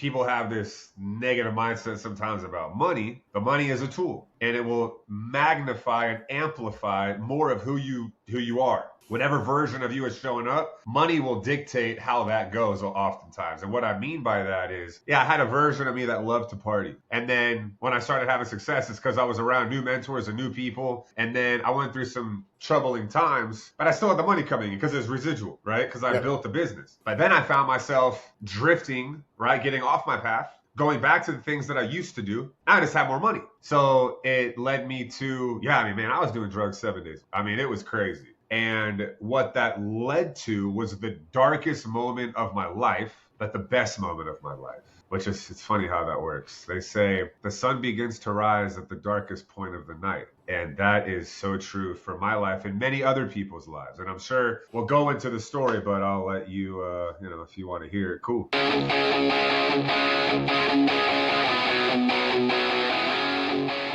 people have this negative mindset sometimes about money. The money is a tool, and it will magnify and amplify more of who you are. Whatever version of you is showing up, money will dictate how that goes oftentimes. And what I mean by that is, yeah, I had a version of me that loved to party. And then when I started having success, it's because I was around new mentors and new people. And then I went through some troubling times, but I still had the money coming in because it's residual, right? Because I built a business. But then I found myself drifting, right? Getting off my path, going back to the things that I used to do. I just had more money. So it led me to, I was doing drugs 7 days. I mean, it was crazy. And what that led to was the darkest moment of my life, but the best moment of my life, which is, it's funny how that works. They say the sun begins to rise at the darkest point of the night. And that is so true for my life and many other people's lives. And I'm sure we'll go into the story, but I'll let you, if you want to hear it, cool.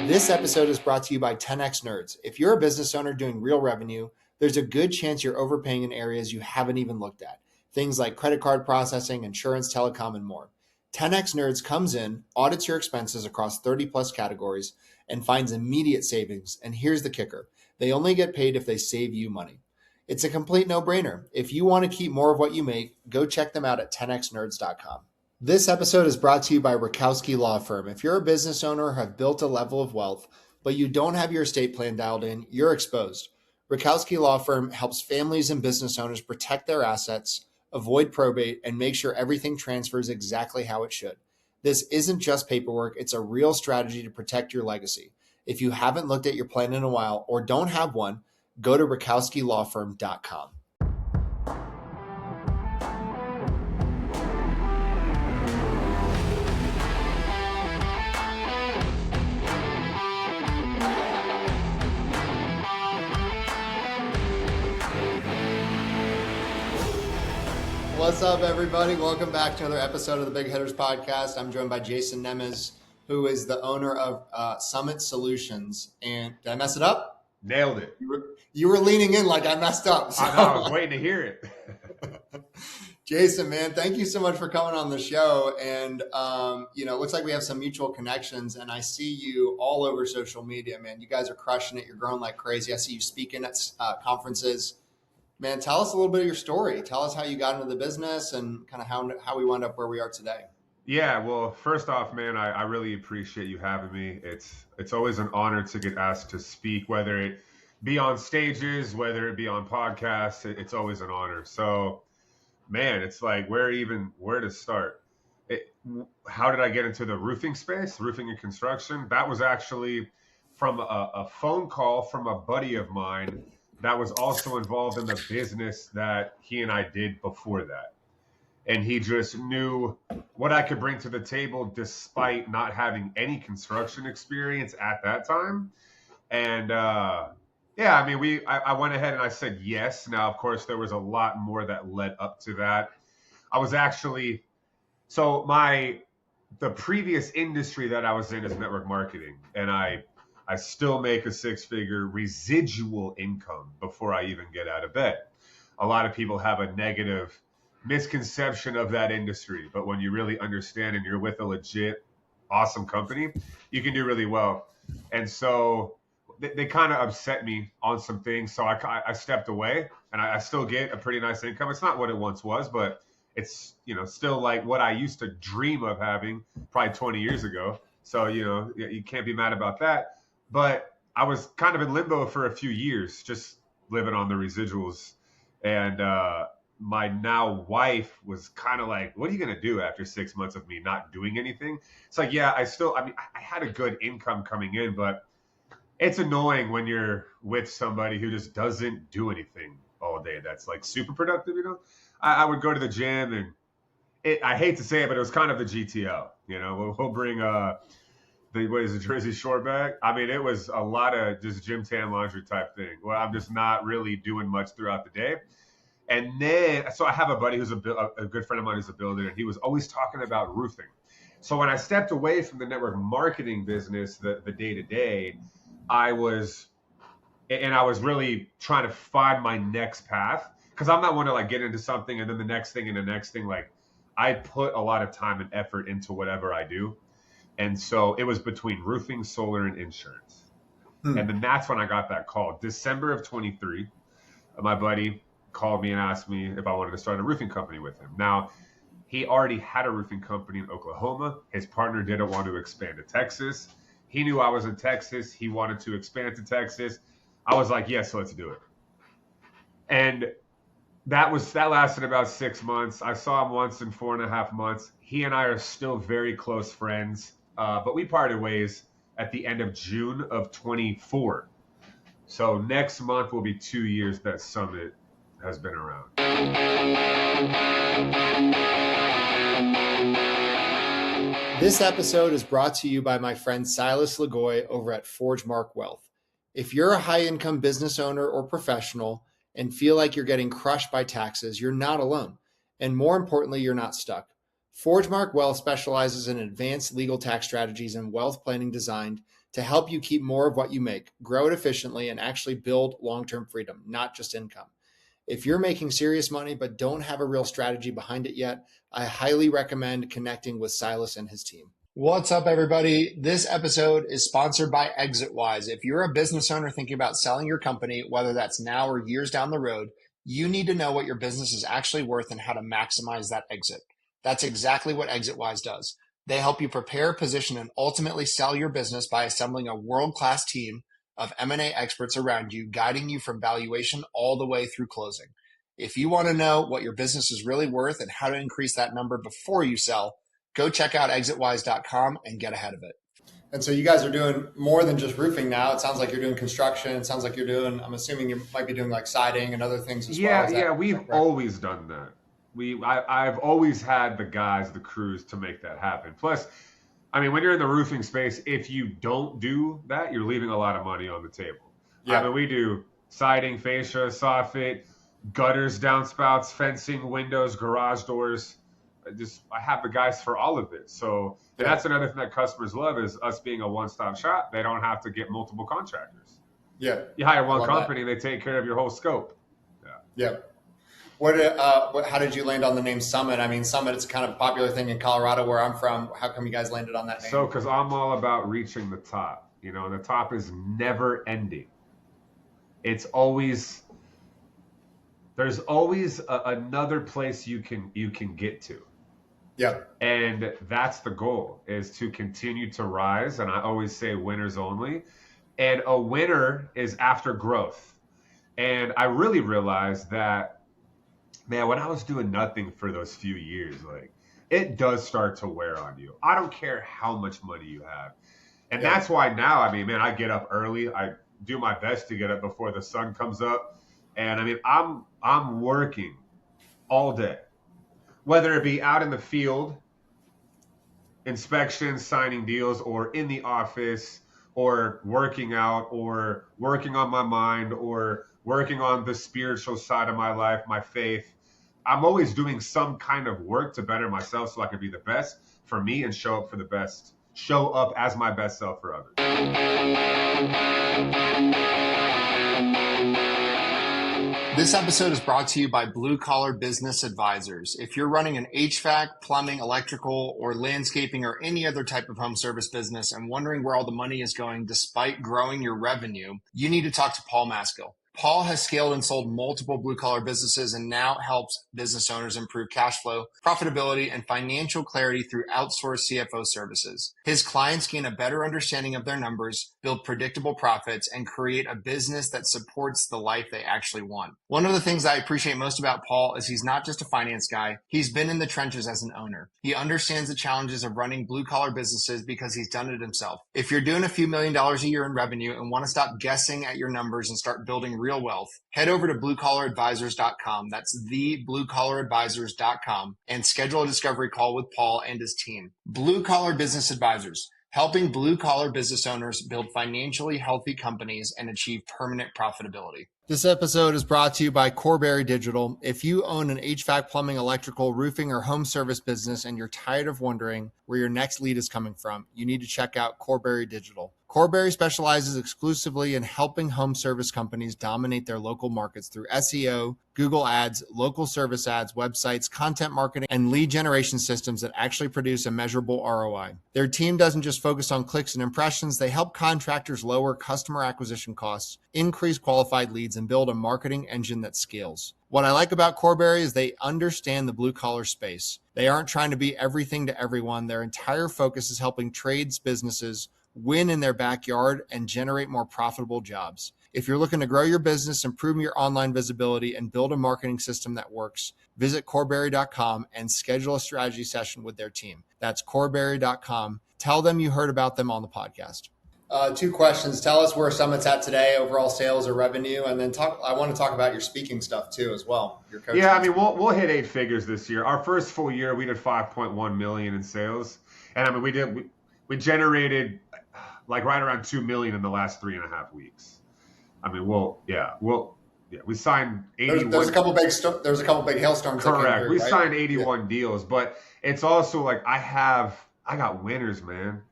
This episode is brought to you by 10X Nerds. If you're a business owner doing real revenue, there's a good chance you're overpaying in areas you haven't even looked at. Things like credit card processing, insurance, telecom, and more. 10X Nerds comes in, audits your expenses across 30 plus categories, and finds immediate savings. And here's the kicker. They only get paid if they save you money. It's a complete no-brainer. If you want to keep more of what you make, go check them out at 10xnerds.com. This episode is brought to you by Rakowski Law Firm. If you're a business owner or have built a level of wealth, but you don't have your estate plan dialed in, you're exposed. Rakowski Law Firm helps families and business owners protect their assets, avoid probate, and make sure everything transfers exactly how it should. This isn't just paperwork, it's a real strategy to protect your legacy. If you haven't looked at your plan in a while or don't have one, go to rakowskilawfirm.com. What's up, everybody? Welcome back to another episode of the Big Hitters Podcast. I'm joined by Jason Nemes, who is the owner of Summit Solutions. And did I mess it up? Nailed it. You were leaning in like I messed up. So. I was waiting to hear it. Jason, man, thank you so much for coming on the show. And, it looks like we have some mutual connections. And I see you all over social media, man. You guys are crushing it. You're growing like crazy. I see you speaking at conferences. Man, tell us a little bit of your story. Tell us how you got into the business and kind of how we wound up where we are today. Yeah, well, first off, man, I really appreciate you having me. It's always an honor to get asked to speak, whether it be on stages, whether it be on podcasts. It's always an honor. So, man, it's like where to start? How did I get into the roofing space, roofing and construction? That was actually from a phone call from a buddy of mine that was also involved in the business that he and I did before that. And he just knew what I could bring to the table despite not having any construction experience at that time. And I went ahead and I said yes. Now, of course, there was a lot more that led up to that. I was actually, the previous industry that I was in is network marketing. And I still make a 6-figure residual income before I even get out of bed. A lot of people have a negative misconception of that industry, but when you really understand and you're with a legit, awesome company, you can do really well. And so they kind of upset me on some things. So I stepped away, and I still get a pretty nice income. It's not what it once was, but it's, still like what I used to dream of having probably 20 years ago. So, you can't be mad about that. But I was kind of in limbo for a few years, just living on the residuals. And my now wife was kind of like, what are you going to do after 6 months of me not doing anything? It's like, yeah, I had a good income coming in, but it's annoying when you're with somebody who just doesn't do anything all day. That's like super productive, I would go to the gym, and I hate to say it, but it was kind of the GTO. We'll bring the Jersey Shore bag. I mean, it was a lot of just gym tan laundry type thing. Well, I'm just not really doing much throughout the day. And then, so I have a buddy who's a good friend of mine who's a builder, and he was always talking about roofing. So when I stepped away from the network marketing business, the day-to-day, I was really trying to find my next path, because I'm not one to like get into something and then the next thing and the next thing. Like, I put a lot of time and effort into whatever I do. And so it was between roofing, solar, and insurance. And then that's when I got that call. December of 23, my buddy called me and asked me if I wanted to start a roofing company with him. Now, he already had a roofing company in Oklahoma. His partner didn't want to expand to Texas. He knew I was in Texas. He wanted to expand to Texas. I was like, yes, let's do it. And that lasted about 6 months. I saw him once in 4.5 months. He and I are still very close friends, but we parted ways at the end of June of 24. So next month will be 2 years that Summit has been around. This episode is brought to you by my friend Silas Lagoy over at ForgeMark Wealth. If you're a high-income business owner or professional and feel like you're getting crushed by taxes, you're not alone. And more importantly, you're not stuck. ForgeMark Wealth specializes in advanced legal tax strategies and wealth planning designed to help you keep more of what you make, grow it efficiently, and actually build long-term freedom, not just income. If you're making serious money but don't have a real strategy behind it yet, I highly recommend connecting with Silas and his team. What's up, everybody? This episode is sponsored by ExitWise. If you're a business owner thinking about selling your company, whether that's now or years down the road, you need to know what your business is actually worth and how to maximize that exit. That's exactly what ExitWise does. They help you prepare, position, and ultimately sell your business by assembling a world-class team of M&A experts around you, guiding you from valuation all the way through closing. If you want to know what your business is really worth and how to increase that number before you sell, go check out exitwise.com and get ahead of it. And so you guys are doing more than just roofing now. It sounds like you're doing construction. It sounds like you're doing, I'm assuming you might be doing like siding and other things as well. Yeah, we've always done that. I've always had the guys, the crews to make that happen. Plus, I mean, when you're in the roofing space, if you don't do that, you're leaving a lot of money on the table. Yeah. I mean, we do siding, fascia, soffit, gutters, downspouts, fencing, windows, garage doors. I have the guys for all of it. So that's another thing that customers love is us being a one-stop shop. They don't have to get multiple contractors. Yeah. You hire one company, they take care of your whole scope. Yeah. How did you land on the name Summit? I mean, Summit is kind of a popular thing in Colorado where I'm from. How come you guys landed on that name? So, because I'm all about reaching the top. You know, and the top is never ending. It's always, there's always another place you can get to. Yeah. And that's the goal, is to continue to rise. And I always say winners only. And a winner is after growth. And I really realized that, man, when I was doing nothing for those few years, like, it does start to wear on you. I don't care how much money you have. And that's why now, I mean, man, I get up early. I do my best to get up before the sun comes up. And I mean, I'm working all day, whether it be out in the field, inspections, signing deals, or in the office, or working out, or working on my mind, or working on the spiritual side of my life, my faith. I'm always doing some kind of work to better myself so I can be the best for me and show up as my best self for others. This episode is brought to you by Blue Collar Business Advisors. If you're running an HVAC, plumbing, electrical, or landscaping, or any other type of home service business and wondering where all the money is going despite growing your revenue, you need to talk to Paul Maskill. Paul has scaled and sold multiple blue-collar businesses and now helps business owners improve cash flow, profitability, and financial clarity through outsourced CFO services. His clients gain a better understanding of their numbers, build predictable profits, and create a business that supports the life they actually want. One of the things I appreciate most about Paul is he's not just a finance guy. He's been in the trenches as an owner. He understands the challenges of running blue-collar businesses because he's done it himself. If you're doing a few $1 million a year in revenue and want to stop guessing at your numbers and start building real wealth, head over to bluecollaradvisors.com. That's thebluecollaradvisors.com and schedule a discovery call with Paul and his team. Blue Collar Business Advisors, helping blue collar business owners build financially healthy companies and achieve permanent profitability. This episode is brought to you by Corberry Digital. If you own an HVAC, plumbing, electrical, roofing, or home service business and you're tired of wondering where your next lead is coming from, you need to check out Corberry Digital. Corberry specializes exclusively in helping home service companies dominate their local markets through SEO, Google Ads, local service ads, websites, content marketing, and lead generation systems that actually produce a measurable ROI. Their team doesn't just focus on clicks and impressions, they help contractors lower customer acquisition costs, increase qualified leads, and build a marketing engine that scales. What I like about Corberry is they understand the blue collar space. They aren't trying to be everything to everyone. Their entire focus is helping trades businesses win in their backyard and generate more profitable jobs. If you're looking to grow your business, improve your online visibility, and build a marketing system that works, visit Corberry.com and schedule a strategy session with their team. That's Corberry.com. Tell them you heard about them on the podcast. Two questions. Tell us where Summit's at today, overall sales or revenue, and then I want to talk about your speaking stuff too as well. Your coaching. Yeah, I mean, we'll hit 8 figures this year. Our first full year, we did 5.1 million in sales, and I mean, we generated like right around 2 million in the last 3.5 weeks. I mean, we signed 81. There's a couple big hailstorms. Correct. We signed 81 deals, but it's also like I got winners, man.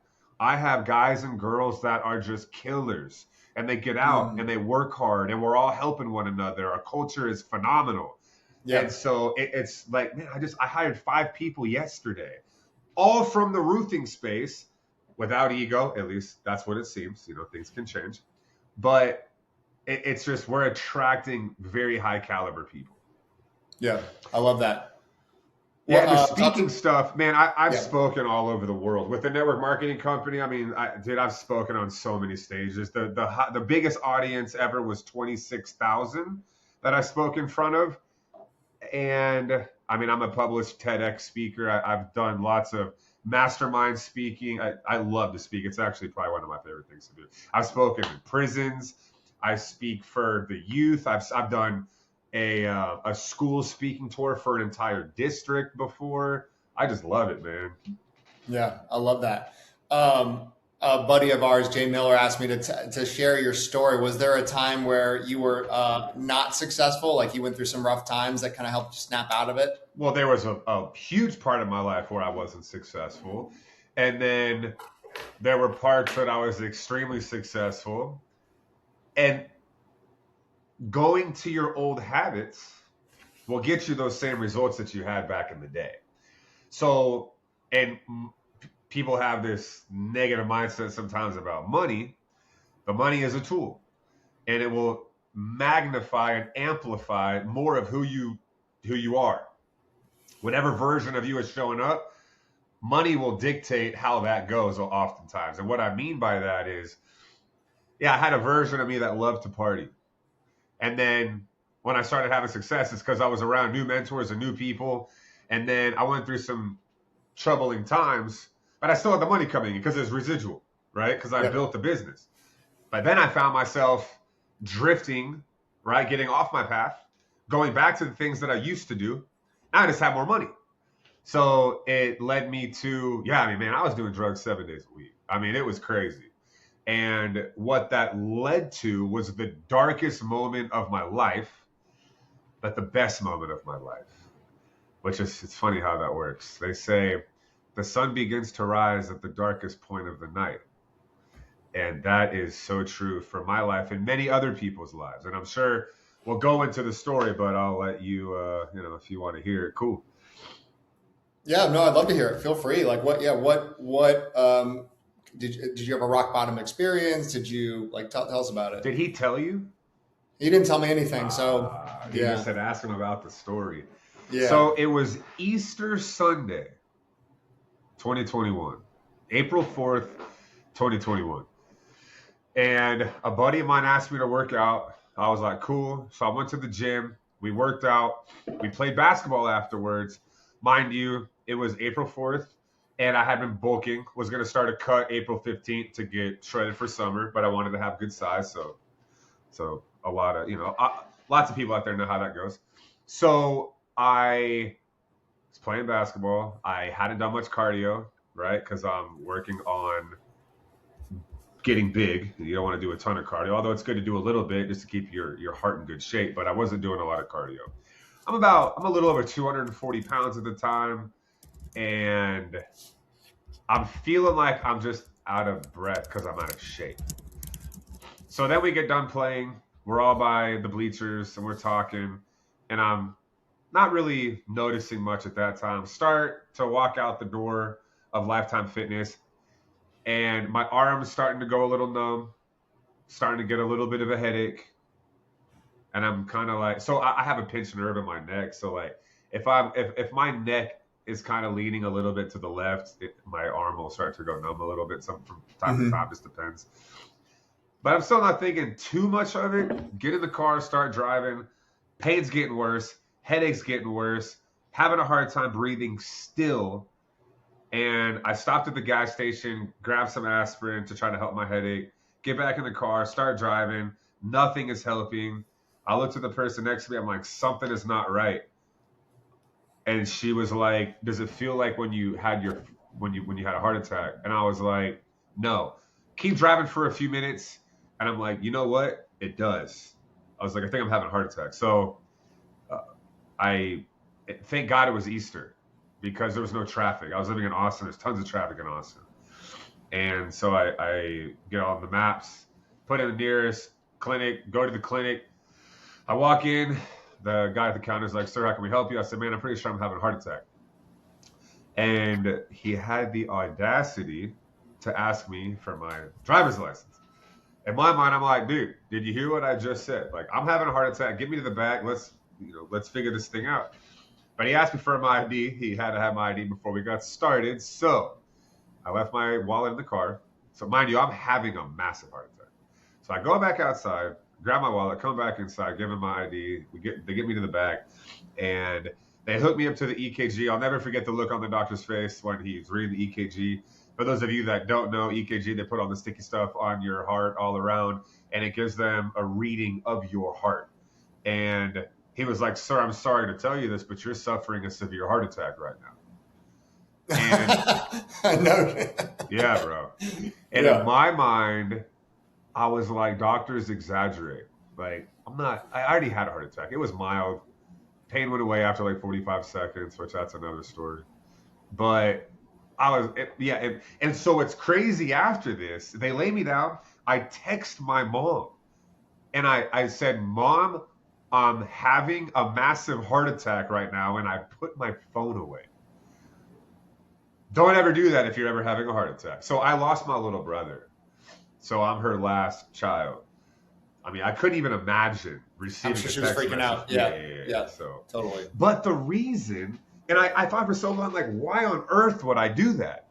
I have guys and girls that are just killers, and they get out and they work hard, and we're all helping one another. Our culture is phenomenal. Yeah. And so it's like, man, I hired 5 people yesterday, all from the roofing space, without ego. At least that's what it seems. Things can change, but it's just, we're attracting very high caliber people. Yeah. I love that. Yeah, the speaking stuff, man, I've spoken all over the world with the network marketing company. I mean, I've spoken on so many stages. The biggest audience ever was 26,000 that I spoke in front of. And I mean, I'm a published TEDx speaker. I've done lots of mastermind speaking. I love to speak. It's actually probably one of my favorite things to do. I've spoken in prisons. I speak for the youth. I've done a school speaking tour for an entire district before. I just love it, man. Yeah, I love that. A buddy of ours, Jay Miller, asked me to share your story. Was there a time where you were not successful, like you went through some rough times that kind of helped you snap out of it? Well, there was a huge part of my life where I wasn't successful. And then there were parts that I was extremely successful. And going to your old habits will get you those same results that you had back in the day. So, and people have this negative mindset sometimes about money. The money is a tool, and it will magnify and amplify more of who you are. Whatever version of you is showing up, money will dictate how that goes oftentimes. And what I mean by that is, yeah, I had a version of me that loved to party. And then when I started having success, it's because I was around new mentors and new people. And then I went through some troubling times, but I still had the money coming in because it's residual, right? Because I built the business. But then I found myself drifting, right? Getting off my path, going back to the things that I used to do. Now I just have more money. So it led me to, I was doing drugs 7 days a week. I mean, it was crazy. And what that led to was the darkest moment of my life, but the best moment of my life, which is, it's funny how that works. They say the sun begins to rise at the darkest point of the night. And that is so true for my life and many other people's lives. And I'm sure we'll go into the story, but I'll let you, if you want to hear it, cool. Yeah, no, I'd love to hear it. Feel free. Like did you have a rock bottom experience? Did you tell us about it? Did he tell you? He didn't tell me anything. So he just said, ask him about the story. Yeah. So it was Easter Sunday, 2021, April 4th, 2021. And a buddy of mine asked me to work out. I was like, cool. So I went to the gym. We worked out. We played basketball afterwards. Mind you, it was April 4th. And I had been bulking, was going to start a cut April 15th to get shredded for summer, but I wanted to have good size. So a lot of, lots of people out there know how that goes. So I was playing basketball. I hadn't done much cardio, right? Because I'm working on getting big. You don't want to do a ton of cardio, although it's good to do a little bit just to keep your heart in good shape. But I wasn't doing a lot of cardio. I'm a little over 240 pounds at the time, and I'm feeling like I'm just out of breath because I'm out of shape. So then we get done playing. We're all by the bleachers and we're talking, and I'm not really noticing much at that time. Start to walk out the door of Lifetime Fitness, and my arm's starting to go a little numb, starting to get a little bit of a headache. And I'm kind of like, so I have a pinched nerve in my neck. So like, if my neck is kind of leaning a little bit to the left, my arm will start to go numb a little bit. Some from time to time, just depends. But I'm still not thinking too much of it. Get in the car, start driving. Pain's getting worse. Headache's getting worse. Having a hard time breathing still. And I stopped at the gas station, grabbed some aspirin to try to help my headache. Get back in the car, start driving. Nothing is helping. I looked at the person next to me. I'm like, something is not right. And she was like, does it feel like when you had a heart attack? And I was like, no. Keep driving for a few minutes. And I'm like, you know what? It does. I was like, I think I'm having a heart attack. So thank God it was Easter because there was no traffic. I was living in Austin. There's tons of traffic in Austin. And so I get on the maps, put in the nearest clinic, go to the clinic. I walk in. The guy at the counter is like, sir, how can we help you? I said, man, I'm pretty sure I'm having a heart attack. And he had the audacity to ask me for my driver's license. In my mind, I'm like, dude, did you hear what I just said? Like, I'm having a heart attack. Get me to the back. Let's figure this thing out. But he asked me for my ID. He had to have my ID before we got started. So I left my wallet in the car. So mind you, I'm having a massive heart attack. So I go back outside, grab my wallet, come back inside, give him my ID. They get me to the back, and they hook me up to the EKG. I'll never forget the look on the doctor's face when he's reading the EKG. For those of you that don't know, EKG, they put all the sticky stuff on your heart all around, and it gives them a reading of your heart. And he was like, sir, I'm sorry to tell you this, but you're suffering a severe heart attack right now. And I know. Yeah, bro. And in my mind, I was like, doctors exaggerate. Like, I already had a heart attack. It was mild. Pain went away after like 45 seconds, which that's another story. But and so it's crazy after this. They lay me down. I text my mom. And I said, Mom, I'm having a massive heart attack right now. And I put my phone away. Don't ever do that if you're ever having a heart attack. So I lost my little brother. So I'm her last child. I mean, I couldn't even imagine receiving. I'm sure she was freaking out. Yeah. So totally. But the reason, and I thought for so long, like, why on earth would I do that?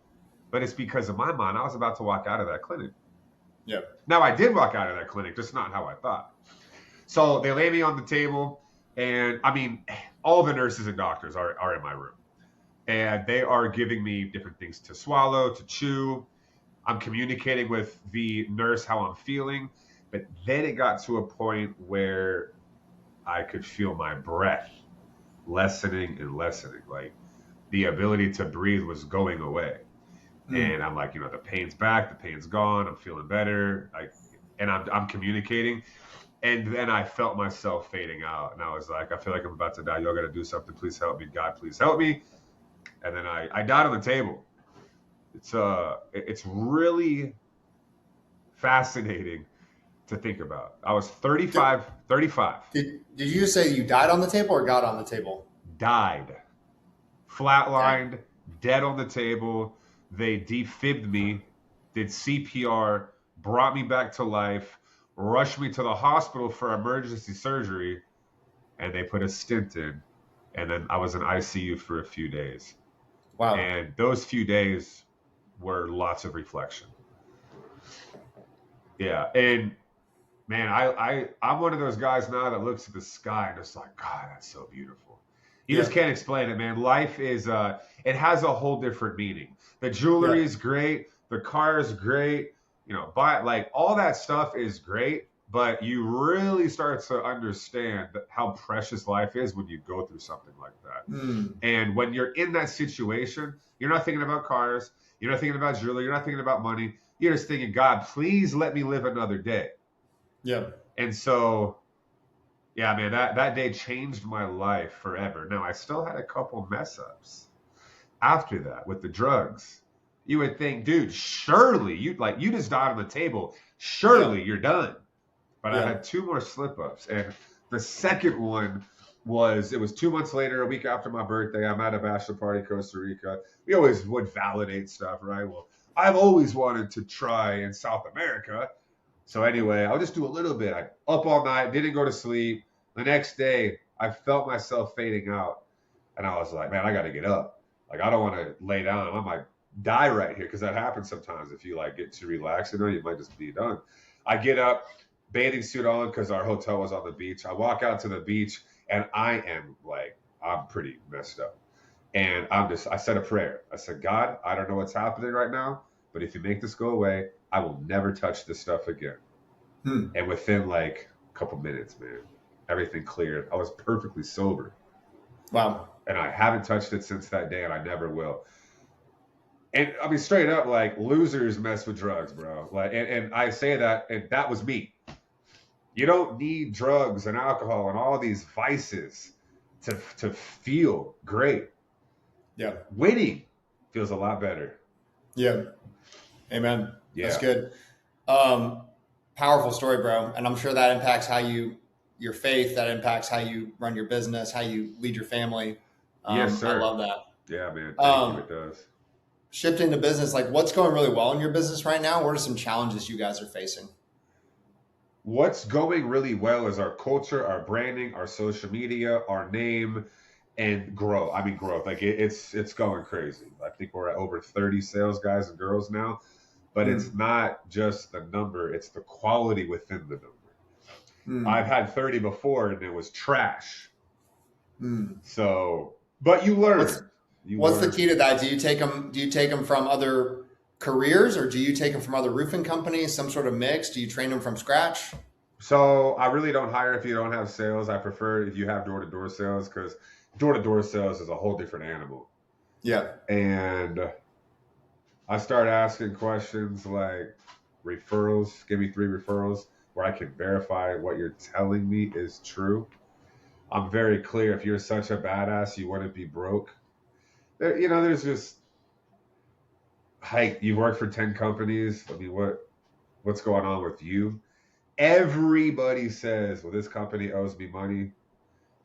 But it's because in my mind, I was about to walk out of that clinic. Yeah. Now I did walk out of that clinic, just not how I thought. So they lay me on the table, and I mean, all the nurses and doctors are in my room, and they are giving me different things to swallow, to chew. I'm communicating with the nurse how I'm feeling. But then it got to a point where I could feel my breath lessening and lessening. Like the ability to breathe was going away. And I'm like, the pain's back, the pain's gone. I'm feeling better. I'm communicating. And then I felt myself fading out. And I was like, I feel like I'm about to die. Y'all got to do something. Please help me. God, please help me. And then I died on the table. It's really fascinating to think about. I was 35. Did you just say you died on the table or got on the table? Died. Flatlined, dead on the table. They defibbed me, did CPR, brought me back to life, rushed me to the hospital for emergency surgery, and they put a stent in. And then I was in ICU for a few days. Wow. And those few days were lots of reflection. Yeah. And man, I'm one of those guys now that looks at the sky and it's like, God, that's so beautiful. You just can't explain it, man. Life is, it has a whole different meaning. The jewelry is great. The car is great. But like all that stuff is great. but you really start to understand how precious life is when you go through something like that. And when you're in that situation, you're not thinking about cars, you're not thinking about jewelry, you're not thinking about money. You're just thinking, God, please let me live another day. Yeah. And so, yeah, man, that day changed my life forever. Now, I still had a couple mess ups after that with the drugs. You would think, dude, surely you just died on the table. Surely you're done. But I had two more slip ups. And the second one it was 2 months later, a week after my birthday. I'm at a bachelor party in Costa Rica. We always would validate stuff, right? Well, I've always wanted to try in South America. So anyway, I'll just do a little bit. I up all night, didn't go to sleep. The next day, I felt myself fading out. And I was like, man, I got to get up. Like, I don't want to lay down. I might die right here, because that happens sometimes. If you like get too relaxed, you might just be done. I get up, bathing suit on, because our hotel was on the beach. I walk out to the beach, and I'm pretty messed up. And I said a prayer. I said, God, I don't know what's happening right now, but if you make this go away, I will never touch this stuff again. And within like a couple minutes, man, everything cleared. I was perfectly sober. Wow. And I haven't touched it since that day, and I never will. And I mean, straight up, like, losers mess with drugs, bro. Like, and I say that, and that was me. You don't need drugs and alcohol and all these vices to feel great. Yeah. Winning feels a lot better. Yeah. Amen. Yeah. That's good. Powerful story, bro. And I'm sure that impacts your faith, that impacts how you run your business, how you lead your family. Yes, sir. I love that. Yeah, man. Thank you. It does. Shifting to business, like, what's going really well in your business right now? What are some challenges you guys are facing? What's going really well is our culture, our branding, our social media, our name, and growth. I mean, growth. Like, it's going crazy. I think we're at over 30 sales guys and girls now, but it's not just the number, it's the quality within the number. I've had 30 before, and it was trash. So, but you learn. What's the key to that? Do you take them from other careers, or do you take them from other roofing companies? Some sort of mix? Do you train them from scratch? So I really don't hire if you don't have sales. I prefer if you have door-to-door sales, because door-to-door sales is a whole different animal. Yeah. And I start asking questions like referrals. Give me 3 referrals where I can verify what you're telling me is true. I'm very clear. If you're such a badass, you wouldn't be broke. There's just, you work for 10 companies. I mean, what's going on with you? Everybody says, well, this company owes me money.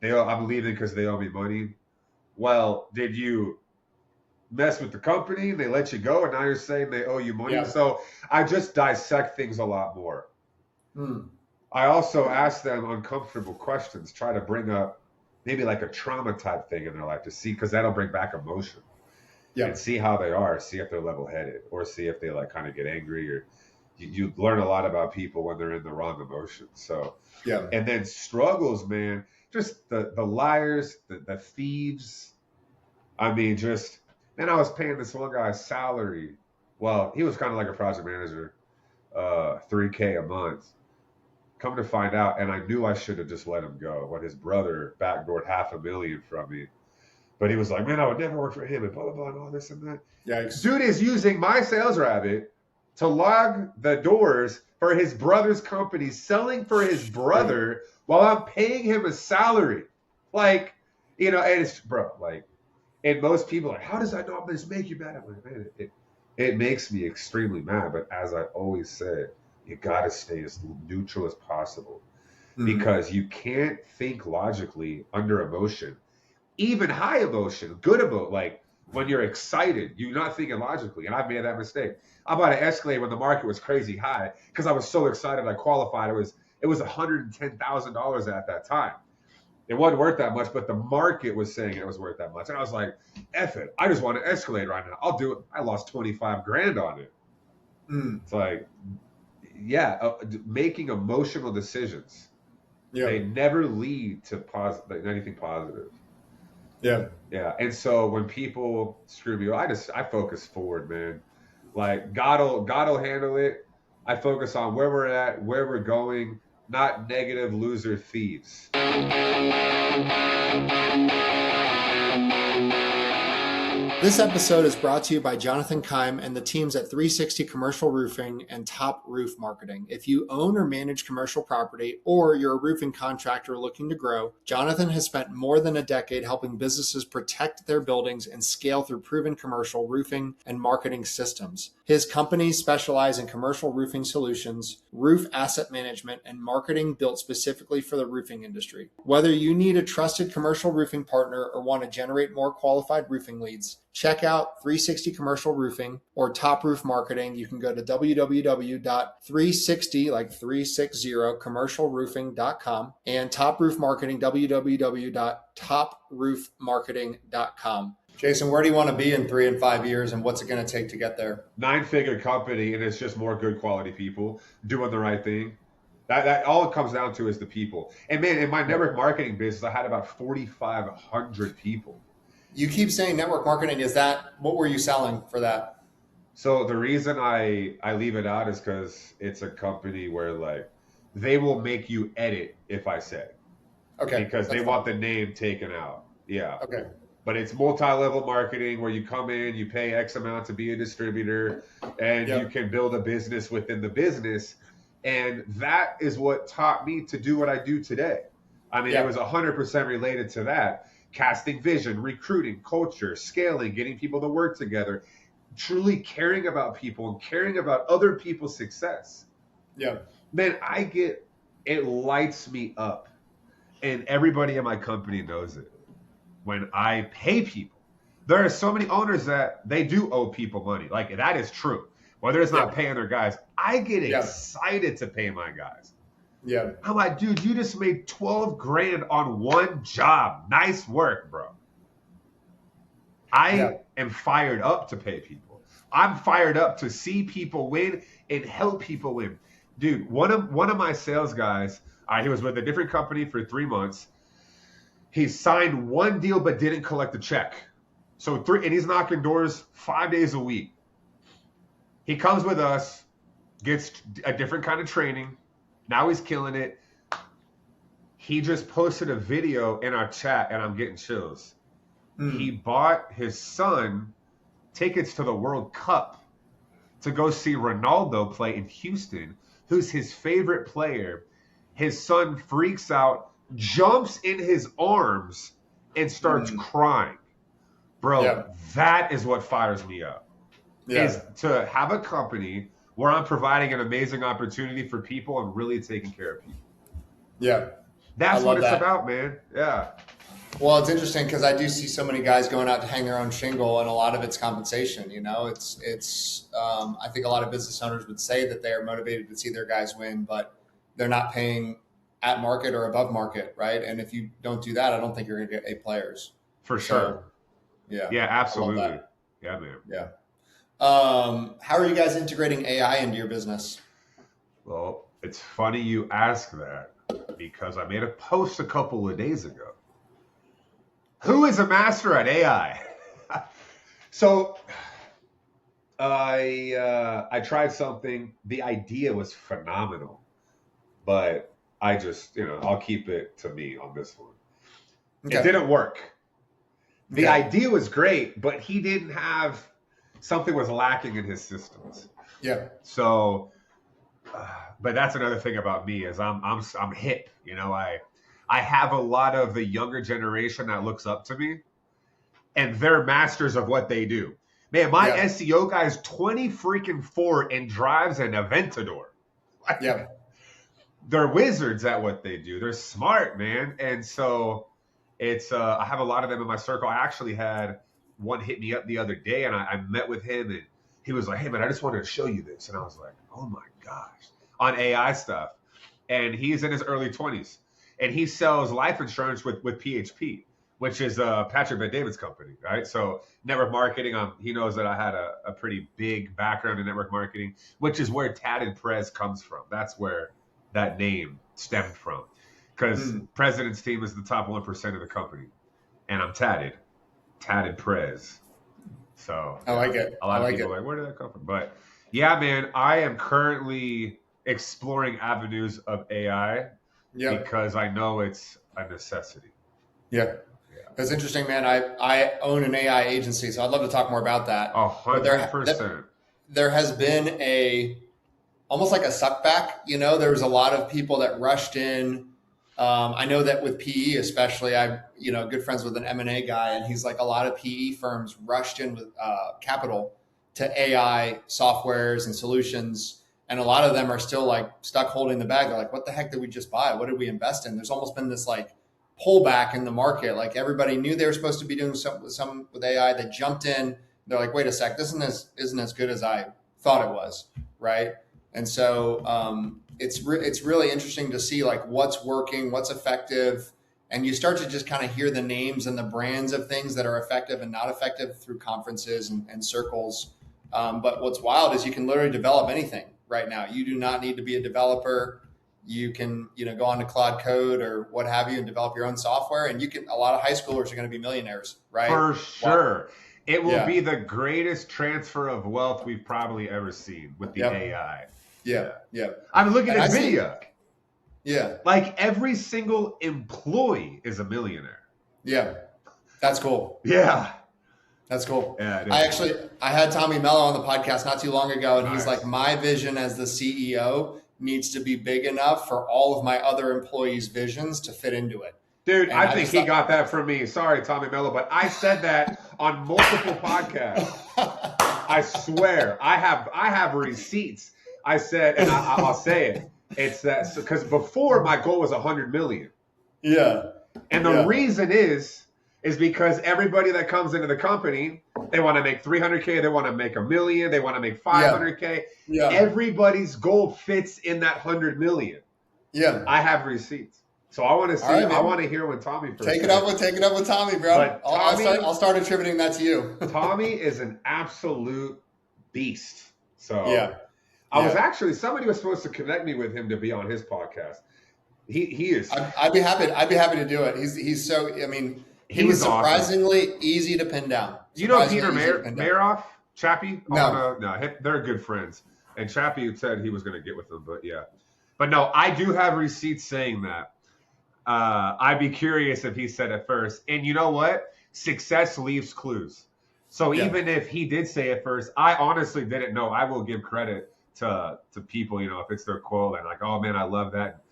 I'm leaving because they owe me money. Well, did you mess with the company? They let you go, and now you're saying they owe you money? Yeah. So I just dissect things a lot more. I also ask them uncomfortable questions, try to bring up maybe like a trauma type thing in their life to see, because that'll bring back emotion. Yeah. And see how they are, see if they're level-headed, or see if they like kind of get angry, or you learn a lot about people when they're in the wrong emotions. So yeah. And then struggles, man, just the liars, the thieves. I mean, I was paying this one guy salary. Well, he was kind of like a project manager, $3K a month. Come to find out, and I knew I should have just let him go when his brother backdoored $500,000 from me. But he was like, man, I would never work for him, and blah, blah, blah, and all this and that. Yikes. Dude is using my sales rabbit to log the doors for his brother's company, selling for his brother while I'm paying him a salary. Like, and it's, bro, like, and most people are like, how does that not just make you mad? I'm like, man, it makes me extremely mad. But as I always said, you got to stay as neutral as possible, because you can't think logically under emotion, even high emotion, good emotion. Like when you're excited, you're not thinking logically. And I've made that mistake. I bought an Escalade when the market was crazy high because I was so excited. I qualified. It was $110,000 at that time. It wasn't worth that much, but the market was saying it was worth that much. And I was like, F it. I just want an Escalade right now. I'll do it. I lost 25 grand on it. It's like, making emotional decisions. Yeah. They never lead to anything positive. Yeah. Yeah. And so when people screw me, I focus forward, man. Like God will handle it. I focus on where we're at, where we're going, not negative loser thieves. This episode is brought to you by Jonathan Keim and the teams at 360 Commercial Roofing and Top Roof Marketing. If you own or manage commercial property or you're a roofing contractor looking to grow, Jonathan has spent more than a decade helping businesses protect their buildings and scale through proven commercial roofing and marketing systems. His companies specialize in commercial roofing solutions, roof asset management, and marketing built specifically for the roofing industry. Whether you need a trusted commercial roofing partner or want to generate more qualified roofing leads, check out 360 Commercial Roofing or Top Roof Marketing. You can go to www.360, like 360, commercialroofing.com, and Top Roof Marketing, www.toproofmarketing.com. Jason, where do you want to be in 3 and 5 years, and what's it going to take to get there? 9-figure company, and it's just more good quality people doing the right thing. That all it comes down to is the people. And man, in my network marketing business, I had about 4,500 people. You keep saying network marketing. Is that, what were you selling for that? So the reason I leave it out is because it's a company where like they will make you edit if I say. Okay. Because they want the name taken out. Yeah. Okay. But it's multi-level marketing where you come in, you pay X amount to be a distributor, and you can build a business within the business. And that is what taught me to do what I do today. I mean, it was 100% related to that. Casting vision, recruiting, culture, scaling, getting people to work together, truly caring about people and caring about other people's success. Yeah. Man, it lights me up. And everybody in my company knows it. When I pay people, there are so many owners that they do owe people money. Like, that is true. Whether it's not paying their guys, I get excited to pay my guys. Yeah. I'm like, dude, you just made 12 grand on one job. Nice work, bro. I am fired up to pay people. I'm fired up to see people win and help people win. Dude, one of my sales guys, he was with a different company for 3 months. He signed one deal but didn't collect a check. So and he's knocking doors 5 days a week. He comes with us, gets a different kind of training. Now he's killing it. He just posted a video in our chat, and I'm getting chills. He bought his son tickets to the World Cup to go see Ronaldo play in Houston, who's his favorite player. His son freaks out, jumps in his arms, and starts crying. Bro, that is what fires me up. Is to have a company where I'm providing an amazing opportunity for people and really taking care of people. Yeah. That's what it's about, man. Yeah. Well, it's interesting because I do see so many guys going out to hang their own shingle, and a lot of it's compensation. You know, it's I think a lot of business owners would say that they are motivated to see their guys win, but they're not paying at market or above market, right? And if you don't do that, I don't think you're going to get A players. For sure. Yeah. Yeah, absolutely. Yeah, man. Yeah. How are you guys integrating AI into your business? Well, it's funny you ask that because I made a post a couple of days ago. Who is a master at AI? So I tried something. The idea was phenomenal, but I just, I'll keep it to me on this one. Okay. It didn't work. The idea was great, but he didn't have, something was lacking in his systems. Yeah. So, but that's another thing about me is I'm hip. I have a lot of the younger generation that looks up to me, and they're masters of what they do. Man, my SEO guy is 24 and drives an Aventador. Yeah. They're wizards at what they do. They're smart, man. And so it's I have a lot of them in my circle. I actually had one hit me up the other day, and I met with him, and he was like, hey, man, I just wanted to show you this. And I was like, oh, my gosh, on AI stuff. And he's in his early 20s, and he sells life insurance with PHP, which is Patrick Bet-David's company, right? So network marketing, he knows that I had a pretty big background in network marketing, which is where Tatted Prez comes from. That's where that name stemmed from, because President's Team is the top 1% of the company, and I'm Tatted Prez. So I like it. A lot of people are like, where did that come from? But yeah, man, I am currently exploring avenues of AI because I know it's a necessity. Yeah. That's interesting, man. I own an AI agency, so I'd love to talk more about that. 100%. There has been almost like a suck back. There was a lot of people that rushed in. I know that with PE, especially, I'm good friends with an M&A guy, and he's like, a lot of PE firms rushed in with capital to AI softwares and solutions, and a lot of them are still like stuck holding the bag. They're like, what the heck did we just buy? What did we invest in? There's almost been this like pullback in the market. Like everybody knew they were supposed to be doing some with AI. They jumped in. They're like, wait a sec, this isn't as good as I thought it was, right? And so it's really interesting to see like what's working, what's effective, and you start to just kind of hear the names and the brands of things that are effective and not effective through conferences and circles. But what's wild is you can literally develop anything right now. You do not need to be a developer. You can go on to Cloud Code or what have you and develop your own software. And a lot of high schoolers are going to be millionaires, right? For sure. It will be the greatest transfer of wealth we've probably ever seen with the AI. Yeah. I'm looking at video. Yeah. Like every single employee is a millionaire. Yeah. That's cool. Yeah. That's cool. Yeah, I had Tommy Mello on the podcast not too long ago, and he's like, my vision as the CEO needs to be big enough for all of my other employees' visions to fit into it. Dude, and I think he got that from me. Sorry, Tommy Mello, but I said that on multiple podcasts. I swear, I have receipts. I said, and I'll say it. It's that because before my goal was 100 million. Yeah. And the reason is because everybody that comes into the company, they want to make 300K, they want to make $1 million, they want to make 500K. Yeah. Everybody's goal fits in that 100 million. Yeah. I have receipts. So I want to see. Right, I want to hear when Tommy first. Take it up with Tommy, bro. But I'll start attributing that to you. Tommy is an absolute beast. So yeah, I was actually somebody was supposed to connect me with him to be on his podcast. He is. I'd be happy to do it. He's so. I mean, he was surprisingly easy to pin down. You know Peter Maroff, Chappie? No, they're good friends. And Chappie said he was going to get with them, but no, I do have receipts saying that. I'd be curious if he said it first. And you know what? Success leaves clues. So even if he did say it first, I honestly didn't know. I will give credit to people, if it's their quote and like, oh man, I love that.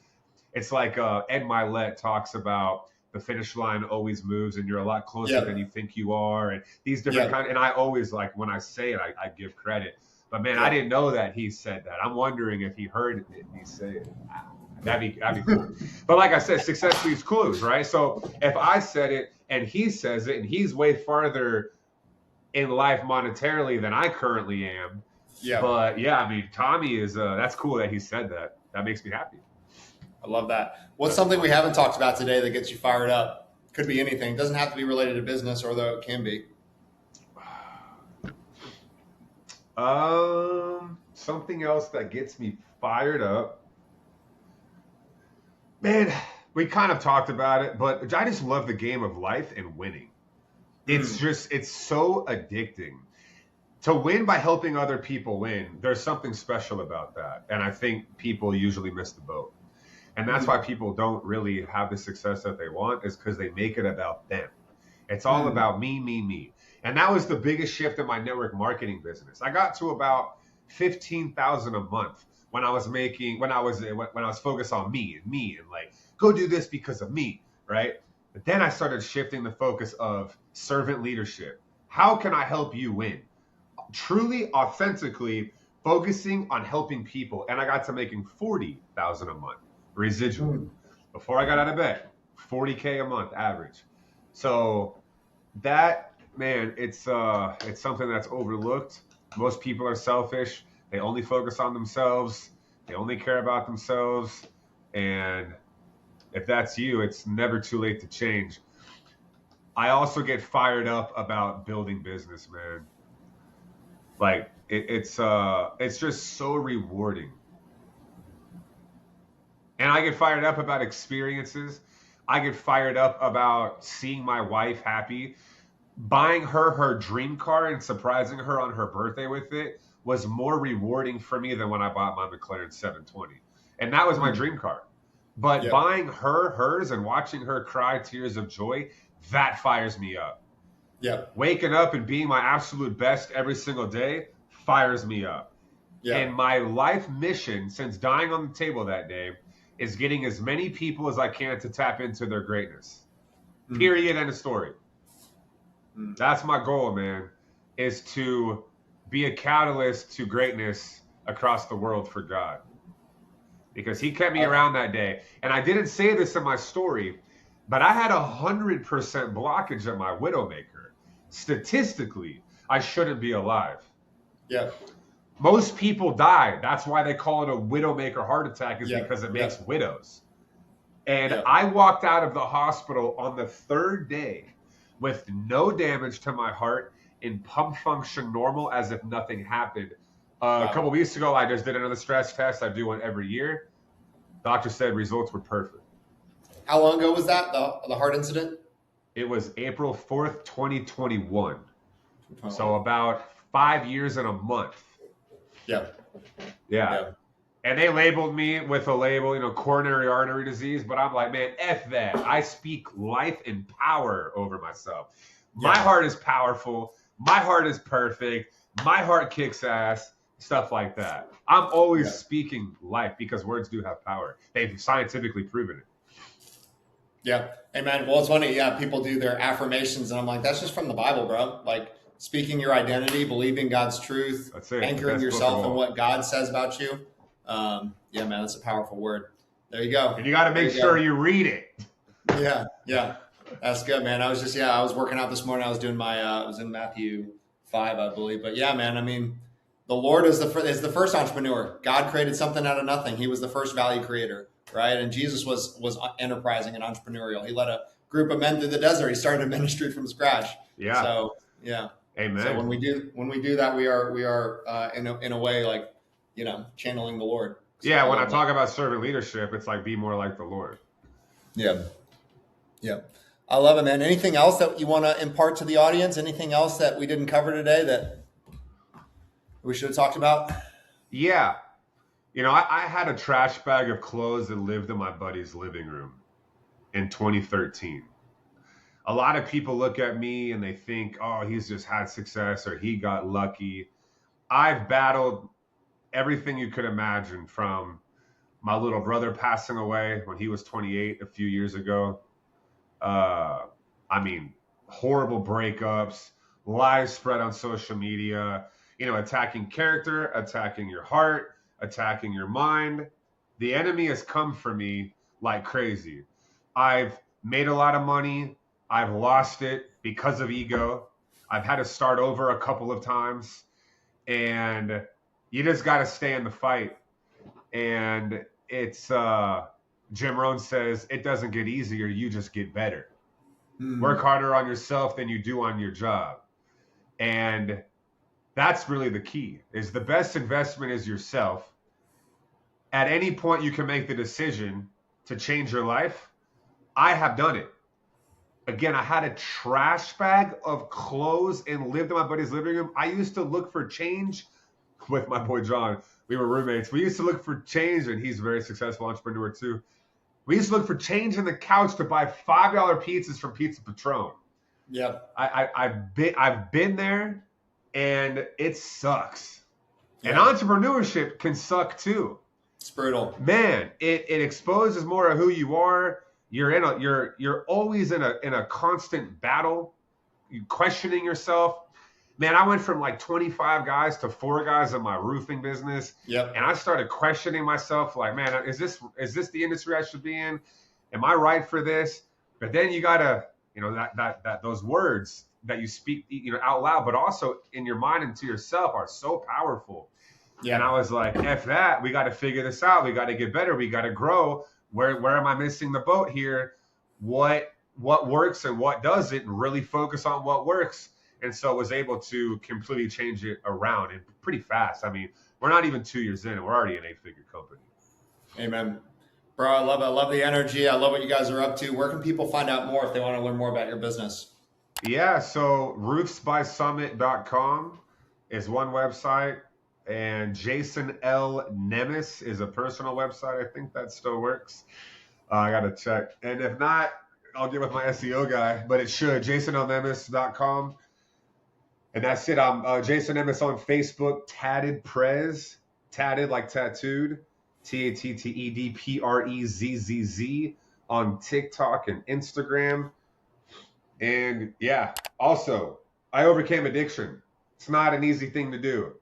It's like Ed Milet talks about the finish line always moves and you're a lot closer than you think you are. And these different kind. And I always like when I say it, I give credit. But man, I didn't know that he said that. I'm wondering if he heard me say it. That'd be cool. But like I said, success leaves clues, right? So if I said it and he says it and he's way farther in life monetarily than I currently am. Yeah. But I mean, Tommy is, that's cool that he said that. That makes me happy. I love that. What's something we haven't talked about today that gets you fired up? Could be anything. Doesn't have to be related to business, although it can be. Something else that gets me fired up. Man, we kind of talked about it, but I just love the game of life and winning. It's so addicting. To win by helping other people win, there's something special about that. And I think people usually miss the boat. And that's why people don't really have the success that they want, is because they make it about them. It's all about me, me, me. And that was the biggest shift in my network marketing business. I got to about 15,000 a month when I was focused on me and like, go do this because of me, right? But then I started shifting the focus of servant leadership. How can I help you win? Truly, authentically focusing on helping people. And I got to making 40,000 a month residual before I got out of bed, 40K a month average. So that, man, it's something that's overlooked. Most people are selfish. They only focus on themselves. They only care about themselves. And if that's you, it's never too late to change. I also get fired up about building business, man. Like it's just so rewarding. And I get fired up about experiences. I get fired up about seeing my wife happy. buying her dream car and surprising her on her birthday with it was more rewarding for me than when I bought my McLaren 720. And that was my dream car. But Yep. buying hers and watching her cry tears of joy, that fires me up. Yeah. Waking up and being my absolute best every single day fires me up. Yeah. And my life mission since dying on the table that day is getting as many people as I can to tap into their greatness. Period. End of story. That's my goal, man, is to be a catalyst to greatness across the world for God. Because he kept me around that day. And I didn't say this in my story, but I had 100% blockage at my widowmaker. Statistically, I shouldn't be alive. Yeah. Most people die. That's why they call it a widowmaker heart attack, is because it makes widows. And I walked out of the hospital on the third day with no damage to my heart and pump function normal as if nothing happened. A couple weeks ago, I just did another stress test. I do one every year. Doctor said results were perfect. How long ago was that, the heart incident? It was April 4th, 2021. So about 5 years and a month. Yeah. And they labeled me with a label, coronary artery disease. But I'm like, man, F that. I speak life and power over myself. My heart is powerful. My heart is perfect. My heart kicks ass. Stuff like that. I'm always speaking life because words do have power. They've scientifically proven it. Yeah. Hey, man. Well, it's funny. Yeah. People do their affirmations. And I'm like, that's just from the Bible, bro. Like speaking your identity, believing God's truth, anchoring yourself in what God says about you. Yeah, man, that's a powerful word. There you go. And you got to make sure you read it. Yeah. That's good, man. I was working out this morning. I was doing I was in Matthew 5, I believe. But yeah, man, I mean, the Lord is the first entrepreneur. God created something out of nothing. He was the first value creator, right? And Jesus was enterprising and entrepreneurial. He led a group of men through the desert. He started a ministry from scratch. Yeah. So, yeah. Amen. So when we do that, we are in a way like, channeling the Lord. So yeah. When I talk about servant leadership, it's like be more like the Lord. Yeah. I love it, man. Anything else that you want to impart to the audience? Anything else that we didn't cover today that we should have talked about? Yeah. I had a trash bag of clothes that lived in my buddy's living room in 2013. A lot of people look at me and they think, oh, he's just had success or he got lucky. I've battled everything you could imagine, from my little brother passing away when he was 28 a few years ago. Horrible breakups, lies spread on social media, attacking character, attacking your heart, attacking your mind. The enemy has come for me like crazy. I've made a lot of money. I've lost it because of ego. I've had to start over a couple of times, and you just got to stay in the fight. And it's, Jim Rohn says, it doesn't get easier. You just get better. Work harder on yourself than you do on your job. And that's really the key, is the best investment is yourself. At any point you can make the decision to change your life. I have done it. Again, I had a trash bag of clothes and lived in my buddy's living room. I used to look for change with my boy John. We were roommates. We used to look for change, and he's a very successful entrepreneur too. We used to look for change in the couch to buy $5 pizzas from Pizza Patron. Yeah. I've been there, and it sucks. Yeah. And entrepreneurship can suck too. It's brutal. Man, it exposes more of who you are. You're always in a constant battle, questioning yourself. Man, I went from like 25 guys to 4 guys in my roofing business. Yep. And I started questioning myself, like, man, is this the industry I should be in? Am I right for this? But then you gotta, that those words that you speak, out loud, but also in your mind and to yourself are so powerful. Yeah. And I was like, F that, we got to figure this out. We got to get better. We got to grow. Where am I missing the boat here? What works and what doesn't, and really focus on what works. And so I was able to completely change it around, and pretty fast. I mean, we're not even 2 years in, and we're already an 8-figure company. Amen. Bro, I love it. I love the energy. I love what you guys are up to. Where can people find out more if they want to learn more about your business? Yeah, so roofsbysummit.com is one website, and Jason L. Nemes is a personal website. I think that still works. I got to check. And if not, I'll get with my SEO guy, but it should. JasonLnemes.com. And that's it. I'm Jason Nemes on Facebook, Tatted Prez, tatted like tattooed, TATTEDPREZZZ on TikTok and Instagram. And yeah, also, I overcame addiction. It's not an easy thing to do,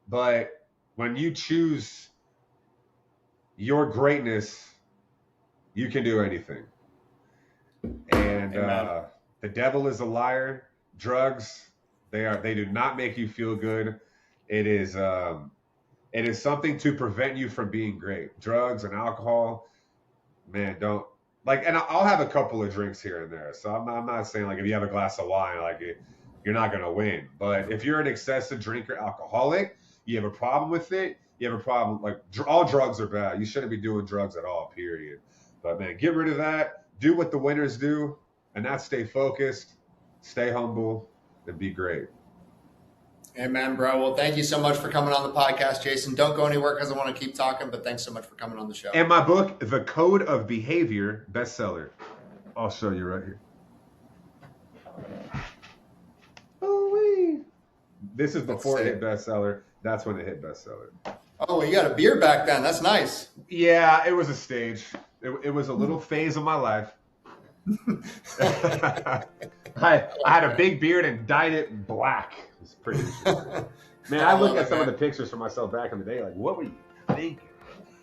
but when you choose your greatness, you can do anything. And the devil is a liar. Drugs, they do not make you feel good. It is something to prevent you from being great. Drugs and alcohol, man, don't like. And I'll have a couple of drinks here and there. So I'm not saying like if you have a glass of wine, like you're not gonna win. But if you're an excessive drinker, alcoholic, you have a problem with it. You have a problem. Like all drugs are bad. You shouldn't be doing drugs at all. Period. But man, get rid of that. Do what the winners do, and that's stay focused, stay humble, and be great. Amen, bro. Well, thank you so much for coming on the podcast, Jason. Don't go anywhere because I want to keep talking, but thanks so much for coming on the show. And my book, The Code of Behavior, bestseller. I'll show you right here. Oh, this is before it hit bestseller. That's when it hit bestseller. Oh, you got a beer back then. That's nice. Yeah, it was a stage. It was a little phase of my life. I had a big beard and dyed it black. It's pretty interesting. Man, I look at some of the pictures for myself back in the day, like, what were you thinking?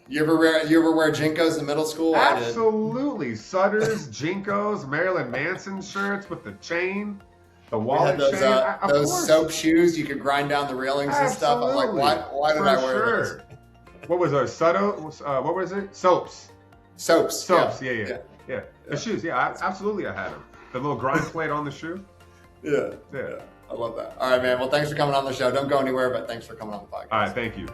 You ever wear Jinkos in middle school? Absolutely. Sutters, Jinkos, Marilyn Manson shirts with the chain, the wallet chain. Those soap shoes you could grind down the railings and stuff. I'm like, why did I wear those? What was our what was it? Soaps. Soaps. Yeah. The shoes, absolutely I had them. The little grind plate on the shoe. Yeah. I love that. All right, man. Well, thanks for coming on the show. Don't go anywhere, but thanks for coming on the podcast. All right, thank you.